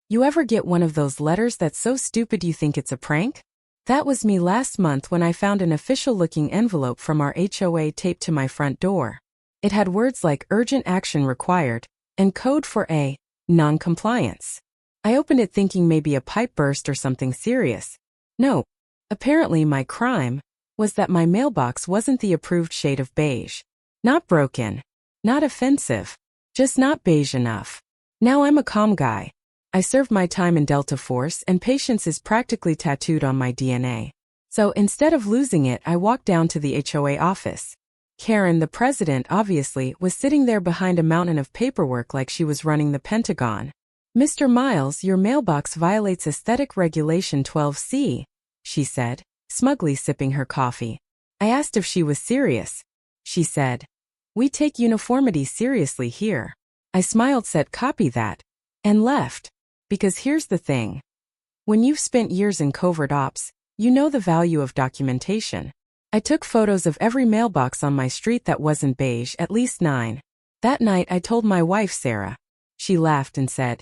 You ever get one of those letters that's so stupid you think it's a prank? That was me last month when I found an official-looking envelope from our HOA taped to my front door. It had words like urgent action required and code for a non-compliance. I opened it thinking maybe a pipe burst or something serious. No. Apparently my crime was that my mailbox wasn't the approved shade of beige. Not broken. Not offensive. Just not beige enough. Now I'm a calm guy. I served my time in Delta Force and patience is practically tattooed on my DNA. So instead of losing it, I walked down to the HOA office. Karen, the president, obviously, was sitting there behind a mountain of paperwork like she was running the Pentagon. "Mr. Miles, your mailbox violates Aesthetic Regulation 12C, she said, smugly sipping her coffee. I asked if she was serious. She said, "We take uniformity seriously here." I smiled, said copy that, and left. Because here's the thing. When you've spent years in covert ops, you know the value of documentation. I took photos of every mailbox on my street that wasn't beige, at least 9. That night I told my wife Sarah. She laughed and said,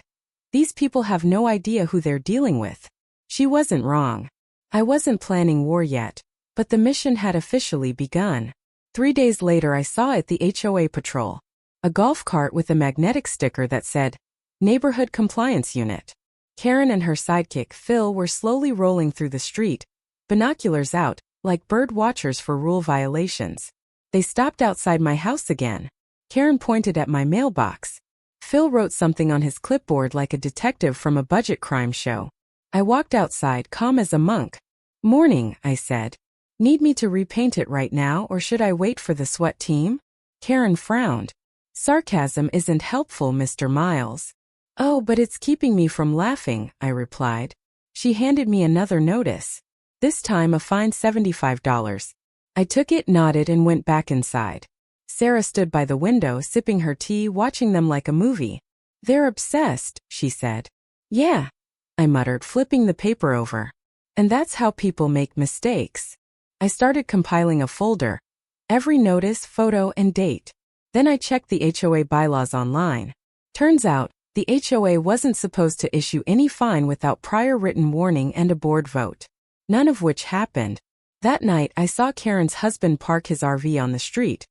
"These people have no idea who they're dealing with." She wasn't wrong. I wasn't planning war yet, but the mission had officially begun. 3 days later I saw at the HOA patrol a golf cart with a magnetic sticker that said, Neighborhood Compliance Unit. Karen and her sidekick Phil were slowly rolling through the street, binoculars out, like bird watchers for rule violations. They stopped outside my house again. Karen pointed at my mailbox. Phil wrote something on his clipboard like a detective from a budget crime show. I walked outside, calm as a monk. "Morning," I said. "Need me to repaint it right now or should I wait for the SWAT team?" Karen frowned. "Sarcasm isn't helpful, Mr. Miles." "Oh, but it's keeping me from laughing," I replied. She handed me another notice. This time a fine $75. I took it, nodded, and went back inside. Sarah stood by the window, sipping her tea, watching them like a movie. "They're obsessed," she said. "Yeah," I muttered, flipping the paper over. "And that's how people make mistakes." I started compiling a folder. Every notice, photo, and date. Then I checked the HOA bylaws online. Turns out, the HOA wasn't supposed to issue any fine without prior written warning and a board vote. None of which happened. That night I saw Karen's husband park his RV on the street.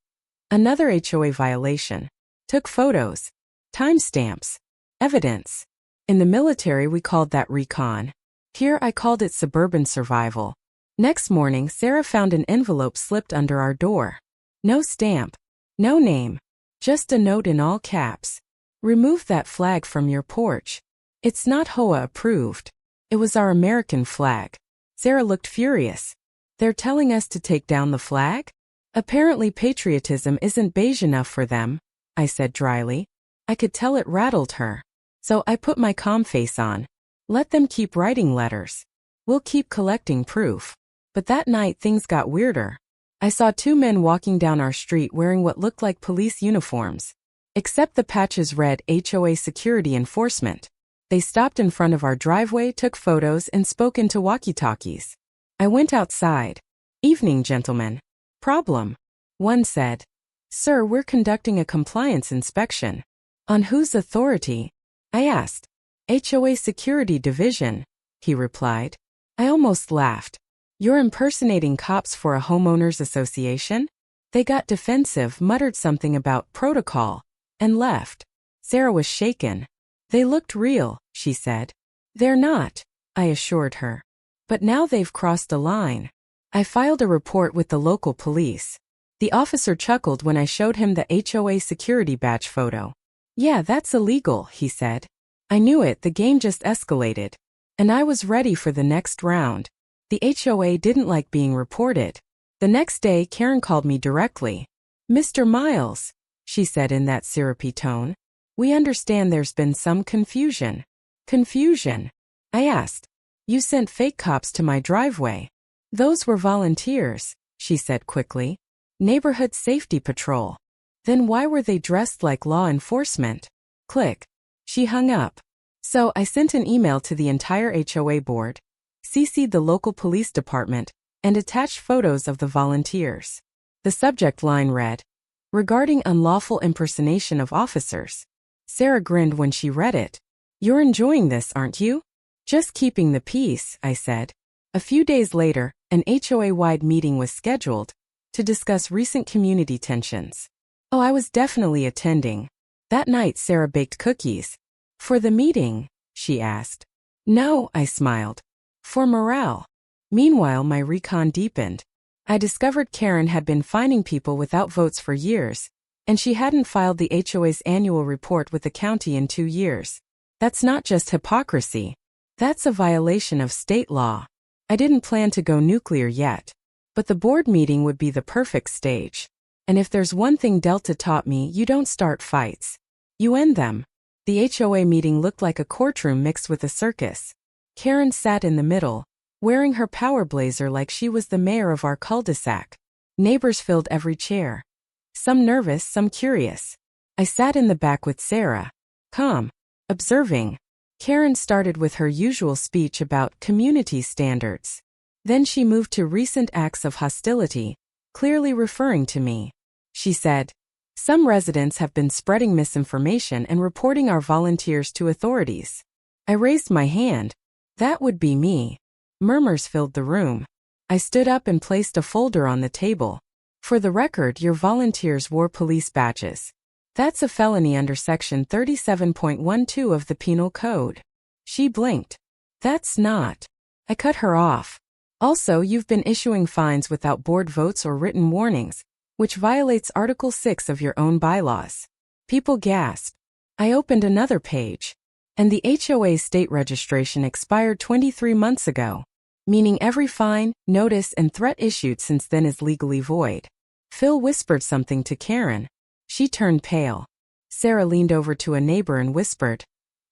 Another HOA violation. Took photos. Timestamps. Evidence. In the military we called that recon. Here I called it suburban survival. Next morning Sarah found an envelope slipped under our door. No stamp. No name. Just a note in all caps. "Remove that flag from your porch. It's not HOA approved." It was our American flag. Sarah looked furious. "They're telling us to take down the flag? Apparently patriotism isn't beige enough for them," I said dryly. I could tell it rattled her. So I put my calm face on. "Let them keep writing letters. We'll keep collecting proof." But that night things got weirder. I saw 2 men walking down our street wearing what looked like police uniforms. Except the patches read HOA Security Enforcement. They stopped in front of our driveway, took photos, and spoke into walkie-talkies. I went outside. "Evening, gentlemen." "Problem," one said. "Sir, we're conducting a compliance inspection." "On whose authority?" I asked. "HOA Security Division," he replied. I almost laughed. "You're impersonating cops for a homeowners association?" They got defensive, muttered something about protocol, and left. Sarah was shaken. "They looked real," she said. "They're not," I assured her. "But now they've crossed a line." I filed a report with the local police. The officer chuckled when I showed him the HOA security badge photo. "Yeah, that's illegal," he said. I knew it, the game just escalated. And I was ready for the next round. The HOA didn't like being reported. The next day Karen called me directly. "Mr. Miles," she said in that syrupy tone, "we understand there's been some confusion." "Confusion?" I asked. "You sent fake cops to my driveway." "Those were volunteers," she said quickly. "Neighborhood Safety Patrol." "Then why were they dressed like law enforcement?" Click. She hung up. So I sent an email to the entire HOA board, CC'd the local police department, and attached photos of the volunteers. The subject line read, "Regarding unlawful impersonation of officers." Sarah grinned when she read it. You're enjoying this, aren't you? Just keeping the peace, I said. A few days later, an HOA-wide meeting was scheduled to discuss recent community tensions. Oh, I was definitely attending. That night, Sarah baked cookies. For the meeting? She asked. No, I smiled. For morale. Meanwhile, my recon deepened. I discovered Karen had been fining people without votes for years, and she hadn't filed the HOA's annual report with the county in 2 years. That's not just hypocrisy. That's a violation of state law. I didn't plan to go nuclear yet, but the board meeting would be the perfect stage. And if there's one thing Delta taught me, you don't start fights. You end them. The HOA meeting looked like a courtroom mixed with a circus. Karen sat in the middle, wearing her power blazer like she was the mayor of our cul-de-sac. Neighbors filled every chair. Some nervous, some curious. I sat in the back with Sarah, calm, observing. Karen started with her usual speech about community standards. Then she moved to recent acts of hostility, clearly referring to me. She said, some residents have been spreading misinformation and reporting our volunteers to authorities. I raised my hand. That would be me. Murmurs filled the room. I stood up and placed a folder on the table. For the record, your volunteers wore police badges. That's a felony under Section 37.12 of the Penal Code. She blinked. That's not. I cut her off. Also, you've been issuing fines without board votes or written warnings, which violates Article 6 of your own bylaws. People gasped. I opened another page. And the HOA state registration expired 23 months ago, meaning every fine, notice, and threat issued since then is legally void. Phil whispered something to Karen. She turned pale. Sarah leaned over to a neighbor and whispered,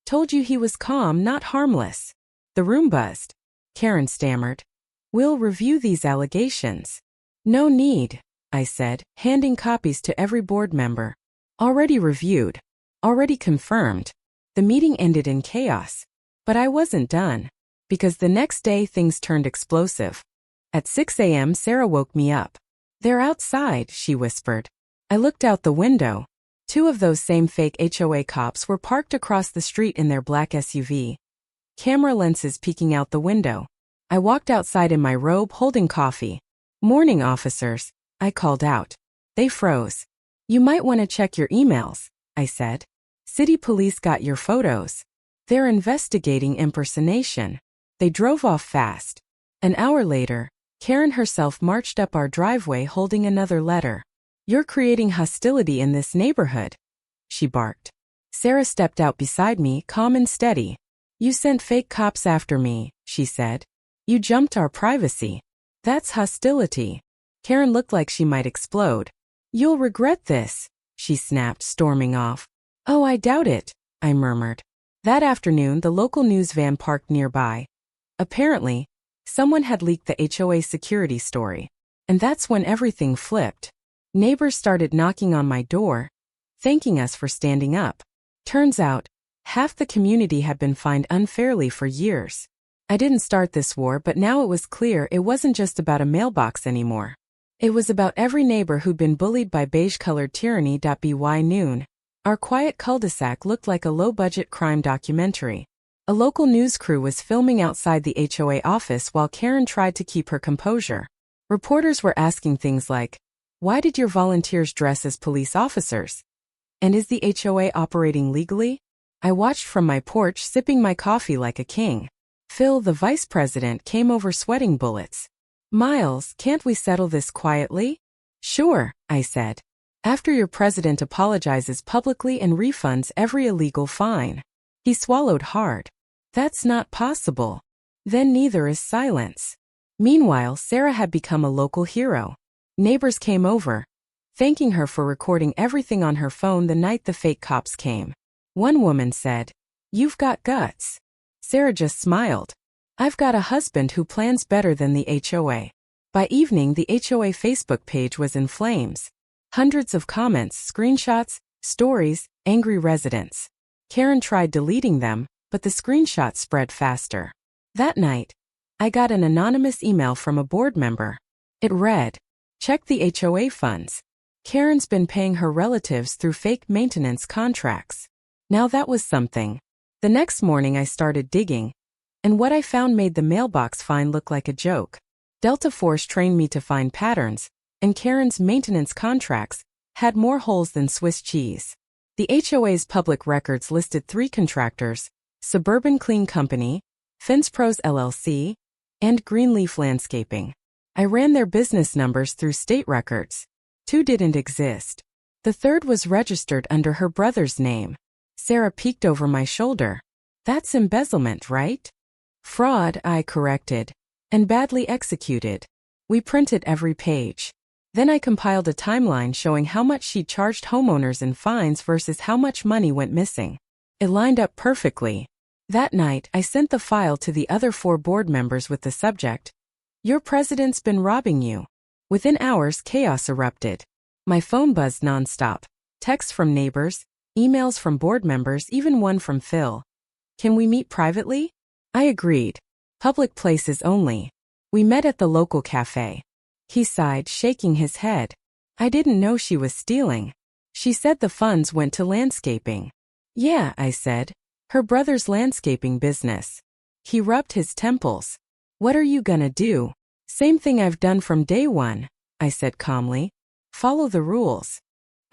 told you he was calm, not harmless. The room buzzed. Karen stammered, we'll review these allegations. No need, I said, handing copies to every board member. Already reviewed. Already confirmed. The meeting ended in chaos. But I wasn't done. Because the next day things turned explosive. At 6 a.m. Sarah woke me up. They're outside, she whispered. I looked out the window. 2 of those same fake HOA cops were parked across the street in their black SUV. Camera lenses peeking out the window. I walked outside in my robe holding coffee. Morning, officers, I called out. They froze. You might want to check your emails, I said. City police got your photos. They're investigating impersonation. They drove off fast. An hour later, Karen herself marched up our driveway holding another letter. You're creating hostility in this neighborhood, she barked. Sarah stepped out beside me, calm and steady. You sent fake cops after me, she said. You jumped our privacy. That's hostility. Karen looked like she might explode. You'll regret this, she snapped, storming off. Oh, I doubt it, I murmured. That afternoon, the local news van parked nearby. Apparently, someone had leaked the HOA security story. And that's when everything flipped. Neighbors started knocking on my door, thanking us for standing up. Turns out, half the community had been fined unfairly for years. I didn't start this war, but now it was clear it wasn't just about a mailbox anymore. It was about every neighbor who'd been bullied by beige-colored tyranny. By noon, our quiet cul-de-sac looked like a low-budget crime documentary. A local news crew was filming outside the HOA office while Karen tried to keep her composure. Reporters were asking things like, why did your volunteers dress as police officers? And is the HOA operating legally? I watched from my porch, sipping my coffee like a king. Phil, the vice president, came over sweating bullets. Miles, can't we settle this quietly? Sure, I said. After your president apologizes publicly and refunds every illegal fine. He swallowed hard. That's not possible. Then neither is silence. Meanwhile, Sarah had become a local hero. Neighbors came over, thanking her for recording everything on her phone the night the fake cops came. One woman said, "You've got guts." Sarah just smiled. "I've got a husband who plans better than the HOA." By evening, the HOA Facebook page was in flames. Hundreds of comments, screenshots, stories, angry residents. Karen tried deleting them, but the screenshots spread faster. That night, I got an anonymous email from a board member. It read, "Check the HOA funds. Karen's been paying her relatives through fake maintenance contracts." Now that was something. The next morning I started digging, and what I found made the mailbox fine look like a joke. Delta Force trained me to find patterns, and Karen's maintenance contracts had more holes than Swiss cheese. The HOA's public records listed 3 contractors: Suburban Clean Company, Fence Pros LLC, and Greenleaf Landscaping. I ran their business numbers through state records. 2 didn't exist. The 3rd was registered under her brother's name. Sarah peeked over my shoulder. That's embezzlement, right? Fraud, I corrected. And badly executed. We printed every page. Then I compiled a timeline showing how much she charged homeowners in fines versus how much money went missing. It lined up perfectly. That night, I sent the file to the other 4 board members with the subject, "Your president's been robbing you." Within hours, chaos erupted. My phone buzzed nonstop. Texts from neighbors, emails from board members, even one from Phil. "Can we meet privately?" I agreed. Public places only. We met at the local cafe. He sighed, shaking his head. I didn't know she was stealing. She said the funds went to landscaping. "Yeah," I said. "Her brother's landscaping business." He rubbed his temples. "What are you gonna do?" "Same thing I've done from day one," I said calmly. "Follow the rules."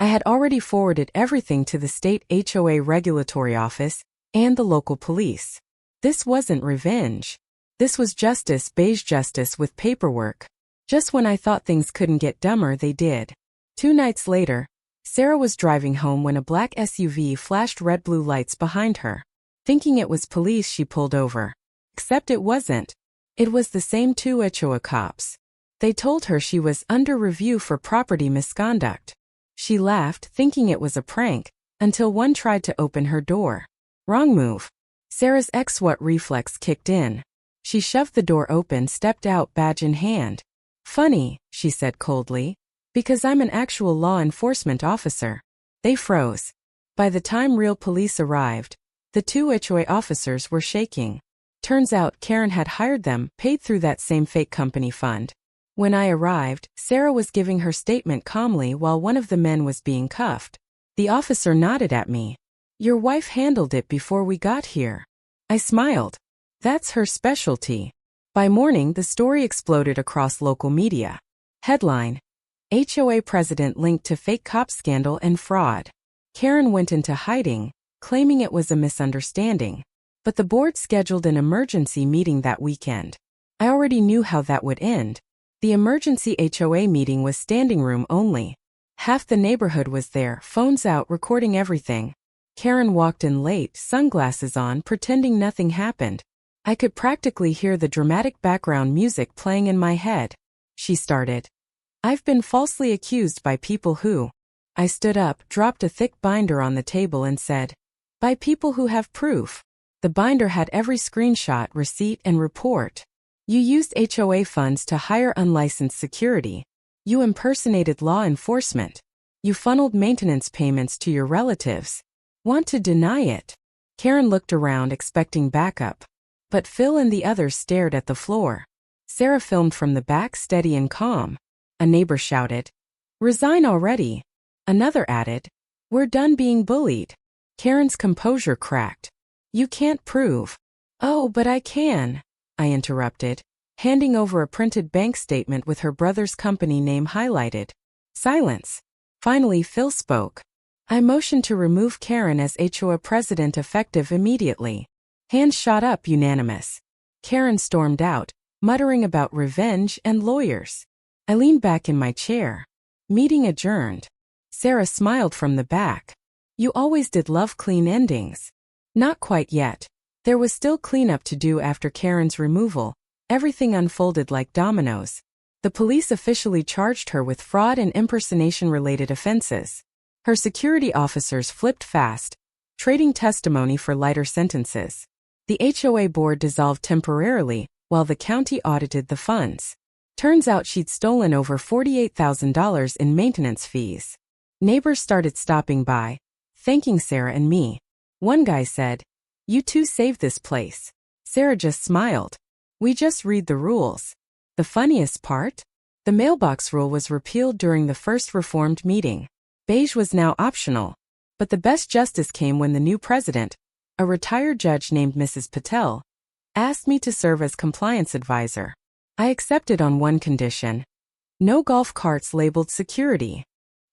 I had already forwarded everything to the state HOA regulatory office and the local police. This wasn't revenge. This was justice, beige justice with paperwork. Just when I thought things couldn't get dumber, they did. 2 nights later, Sarah was driving home when a black SUV flashed red-blue lights behind her. Thinking it was police, she pulled over. Except it wasn't. It was the same 2 HOA cops. They told her she was under review for property misconduct. She laughed, thinking it was a prank, until one tried to open her door. Wrong move. Sarah's ex-SWAT reflex kicked in. She shoved the door open, stepped out, badge in hand. "Funny," she said coldly, "because I'm an actual law enforcement officer." They froze. By the time real police arrived, the 2 HOA officers were shaking. Turns out Karen had hired them, paid through that same fake company fund. When I arrived, Sarah was giving her statement calmly while one of the men was being cuffed. The officer nodded at me. "Your wife handled it before we got here." I smiled. That's her specialty. By morning, the story exploded across local media. Headline: HOA president linked to fake cop scandal and fraud. Karen went into hiding, claiming it was a misunderstanding. But the board scheduled an emergency meeting that weekend. I already knew how that would end. The emergency HOA meeting was standing room only. Half the neighborhood was there, phones out, recording everything. Karen walked in late, sunglasses on, pretending nothing happened. I could practically hear the dramatic background music playing in my head. She started. "I've been falsely accused by people who..." I stood up, dropped a thick binder on the table and said, "By people who have proof." The binder had every screenshot, receipt, and report. "You used HOA funds to hire unlicensed security. You impersonated law enforcement. You funneled maintenance payments to your relatives. Want to deny it?" Karen looked around, expecting backup. But Phil and the others stared at the floor. Sarah filmed from the back, steady and calm. A neighbor shouted, "Resign already." Another added, "We're done being bullied." Karen's composure cracked. "You can't prove." "Oh, but I can," I interrupted, handing over a printed bank statement with her brother's company name highlighted. Silence. Finally, Phil spoke. "I motion to remove Karen as HOA president effective immediately." Hands shot up, unanimous. Karen stormed out, muttering about revenge and lawyers. I leaned back in my chair. Meeting adjourned. Sarah smiled from the back. "You always did love clean endings." Not quite yet. There was still cleanup to do after Karen's removal. Everything unfolded like dominoes. The police officially charged her with fraud and impersonation-related offenses. Her security officers flipped fast, trading testimony for lighter sentences. The HOA board dissolved temporarily, while the county audited the funds. Turns out she'd stolen over $48,000 in maintenance fees. Neighbors started stopping by, thanking Sarah and me. One guy said, "You two saved this place." Sarah just smiled. "We just read the rules." The funniest part? The mailbox rule was repealed during the first reformed meeting. Beige was now optional. But the best justice came when the new president, A retired judge named Mrs. Patel asked me to serve as compliance advisor. I accepted on one condition: no golf carts labeled security.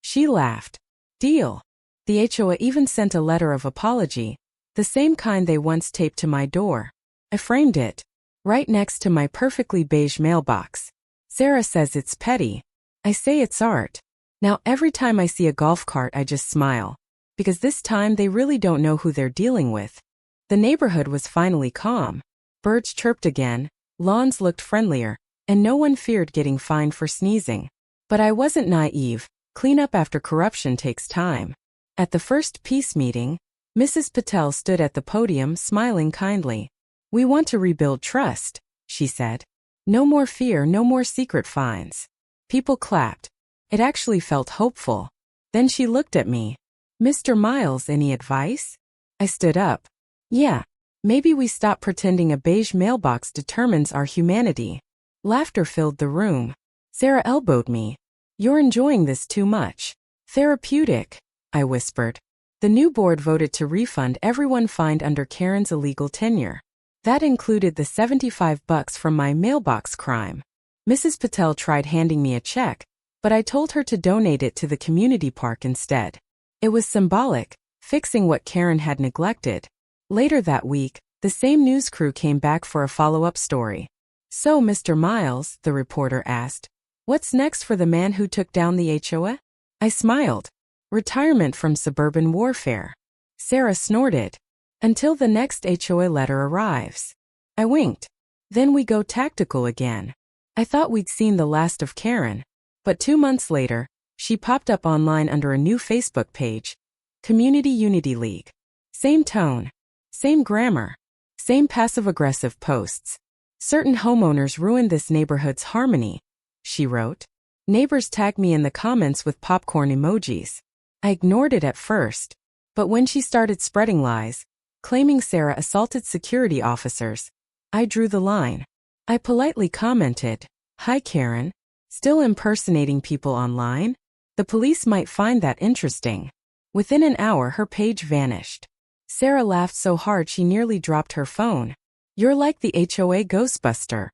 She laughed. Deal. The HOA even sent a letter of apology, the same kind they once taped to my door. I framed it right next to my perfectly beige mailbox. Sarah says it's petty. I say it's art. Now every time I see a golf cart I just smile, because this time they really don't know who they're dealing with. The neighborhood was finally calm. Birds chirped again, lawns looked friendlier, and no one feared getting fined for sneezing. But I wasn't naive. Cleanup after corruption takes time. At the first peace meeting, Mrs. Patel stood at the podium smiling kindly. We want to rebuild trust, she said. No more fear, no more secret fines. People clapped. It actually felt hopeful. Then she looked at me. Mr. Miles, any advice? I stood up. Yeah, maybe we stop pretending a beige mailbox determines our humanity. Laughter filled the room. Sarah elbowed me. You're enjoying this too much. Therapeutic, I whispered. The new board voted to refund everyone fined under Karen's illegal tenure. That included the $75 from my mailbox crime. Mrs. Patel tried handing me a check, but I told her to donate it to the community park instead. It was symbolic, fixing what Karen had neglected. Later that week, the same news crew came back for a follow-up story. So, Mr. Miles, the reporter asked, what's next for the man who took down the HOA? I smiled. Retirement from suburban warfare. Sarah snorted. Until the next HOA letter arrives. I winked. Then we go tactical again. I thought we'd seen the last of Karen, but 2 months later, she popped up online under a new Facebook page. Community Unity League. Same tone. Same grammar. Same passive-aggressive posts. Certain homeowners ruined this neighborhood's harmony, she wrote. Neighbors tagged me in the comments with popcorn emojis. I ignored it at first, but when she started spreading lies, claiming Sarah assaulted security officers, I drew the line. I politely commented, "Hi Karen, still impersonating people online? The police might find that interesting." Within an hour her page vanished. Sarah laughed so hard she nearly dropped her phone. You're like the HOA Ghostbuster.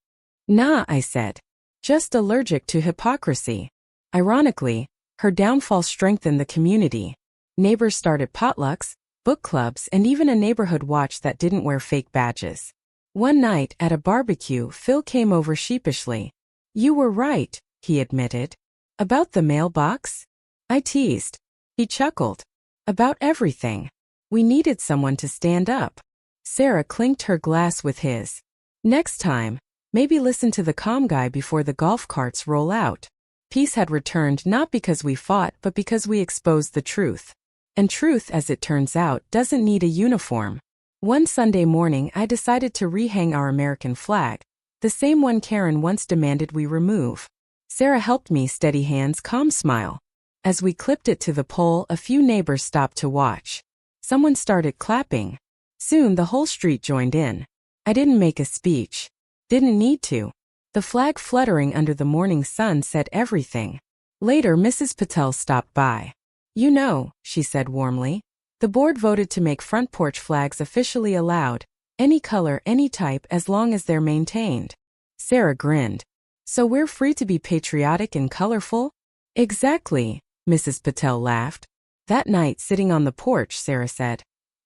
Nah, I said. Just allergic to hypocrisy. Ironically, her downfall strengthened the community. Neighbors started potlucks, book clubs, and even a neighborhood watch that didn't wear fake badges. One night, at a barbecue, Phil came over sheepishly. You were right, he admitted. About the mailbox? I teased. He chuckled. About everything. We needed someone to stand up. Sarah clinked her glass with his. Next time, maybe listen to the calm guy before the golf carts roll out. Peace had returned not because we fought but because we exposed the truth. And truth, as it turns out, doesn't need a uniform. One Sunday morning I decided to rehang our American flag, the same one Karen once demanded we remove. Sarah helped me, steady hands, calm smile. As we clipped it to the pole, a few neighbors stopped to watch. Someone started clapping. Soon the whole street joined in. I didn't make a speech. Didn't need to. The flag fluttering under the morning sun said everything. Later Mrs. Patel stopped by. You know, she said warmly, the board voted to make front porch flags officially allowed, any color, any type, as long as they're maintained. Sarah grinned. So we're free to be patriotic and colorful? Exactly, Mrs. Patel laughed. That night, sitting on the porch, Sarah said,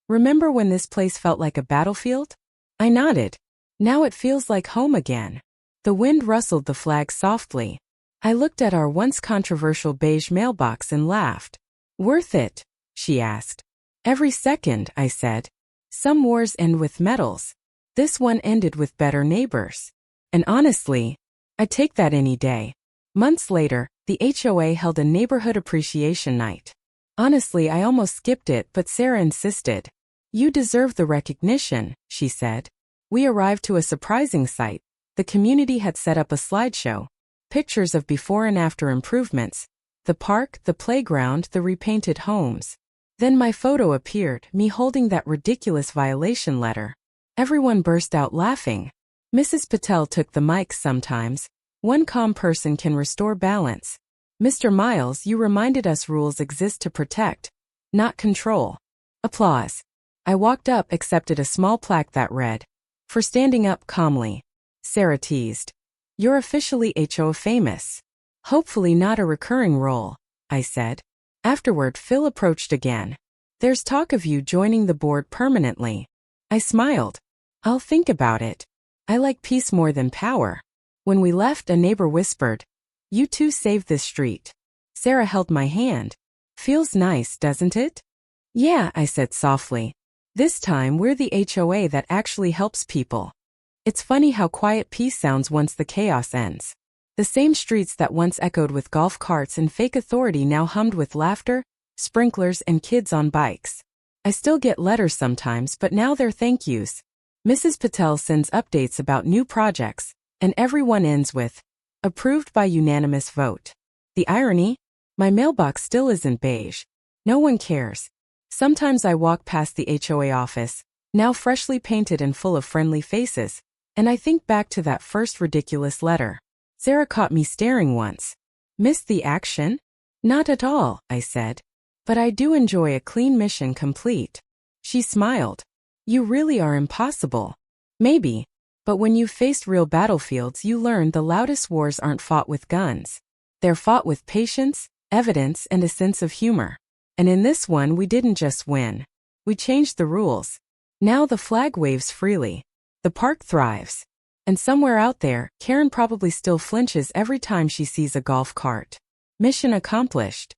remember when this place felt like a battlefield? I nodded. Now it feels like home again. The wind rustled the flag softly. I looked at our once controversial beige mailbox and laughed. Worth it? She asked. Every second, I said. Some wars end with medals. This one ended with better neighbors. And honestly, I'd take that any day. Months later, the HOA held a neighborhood appreciation night. Honestly, I almost skipped it, but Sarah insisted. You deserve the recognition, she said. We arrived to a surprising sight. The community had set up a slideshow. Pictures of before and after improvements. The park, the playground, the repainted homes. Then my photo appeared, me holding that ridiculous violation letter. Everyone burst out laughing. Mrs. Patel took the mic sometimes. One calm person can restore balance. Mr. Miles, you reminded us rules exist to protect, not control. Applause. I walked up, accepted a small plaque that read, "For standing up calmly." Sarah teased, "You're officially HOA famous." "Hopefully not a recurring role," I said. Afterward, Phil approached again. "There's talk of you joining the board permanently." I smiled. "I'll think about it. I like peace more than power." When we left, a neighbor whispered, "You two saved this street." Sarah held my hand. "Feels nice, doesn't it?" "Yeah," I said softly. "This time we're the HOA that actually helps people." It's funny how quiet peace sounds once the chaos ends. The same streets that once echoed with golf carts and fake authority now hummed with laughter, sprinklers, and kids on bikes. I still get letters sometimes, but now they're thank yous. Mrs. Patel sends updates about new projects, and everyone ends with, "Approved by unanimous vote." The irony? My mailbox still isn't beige. No one cares. Sometimes I walk past the HOA office, now freshly painted and full of friendly faces, and I think back to that first ridiculous letter. Sarah caught me staring once. "Missed the action?" "Not at all," I said. "But I do enjoy a clean mission complete." She smiled. "You really are impossible." Maybe. But when you've faced real battlefields, you learn the loudest wars aren't fought with guns. They're fought with patience, evidence, and a sense of humor. And in this one, we didn't just win. We changed the rules. Now the flag waves freely. The park thrives. And somewhere out there, Karen probably still flinches every time she sees a golf cart. Mission accomplished.